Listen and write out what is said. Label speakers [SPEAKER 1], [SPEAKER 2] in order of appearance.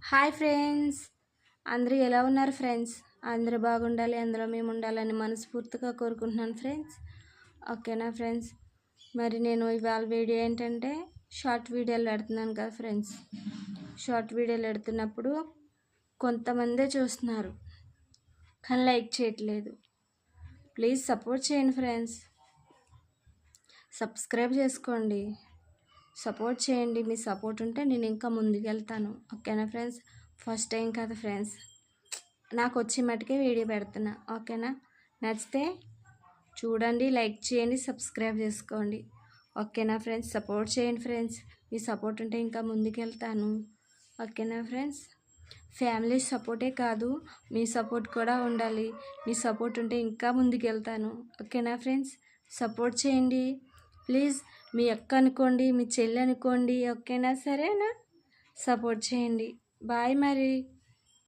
[SPEAKER 1] Hi friends, అందరూ ఎలా ఉన్నారు ఫ్రెండ్స్? అందరూ బాగుండాలి, అందులో మేము ఉండాలని మనస్ఫూర్తిగా కోరుకుంటున్నాను ఫ్రెండ్స్. ఓకేనా ఫ్రెండ్స్? మరి నేను ఇవాళ వీడియో ఏంటంటే షార్ట్ వీడియోలు పెడుతున్నాను కదా ఫ్రెండ్స్. షార్ట్ వీడియోలు పెడుతున్నప్పుడు కొంతమందే చూస్తున్నారు కానీ లైక్ చేయట్లేదు. ప్లీజ్ సపోర్ట్ చేయండి ఫ్రెండ్స్, సబ్స్క్రైబ్ చేసుకోండి, సపోర్ట్ చేయండి. మీ సపోర్ట్ ఉంటే నేను ఇంకా ముందుకు వెళ్తాను. ఓకేనా ఫ్రెండ్స్? ఫస్ట్ టైం కదా ఫ్రెండ్స్, నాకు వచ్చే మటుకే వీడియో పెడుతున్నా. ఓకేనా? నచ్చితే చూడండి, లైక్ చేయండి, సబ్స్క్రైబ్ చేసుకోండి. ఓకేనా ఫ్రెండ్స్? సపోర్ట్ చేయండి ఫ్రెండ్స్, మీ సపోర్ట్ ఉంటే ఇంకా ముందుకు వెళ్తాను. ఓకేనా ఫ్రెండ్స్? ఫ్యామిలీ సపోర్టే కాదు, మీ సపోర్ట్ కూడా ఉండాలి. మీ సపోర్ట్ ఉంటే ఇంకా ముందుకు వెళ్తాను. ఓకేనా ఫ్రెండ్స్? సపోర్ట్ చేయండి ప్లీజ్. మీ అక్క అనుకోండి, మీ చెల్లి అనుకోండి. ఓకేనా? సరేనా? సపోర్ట్ చేయండి. బాయ్ మరి.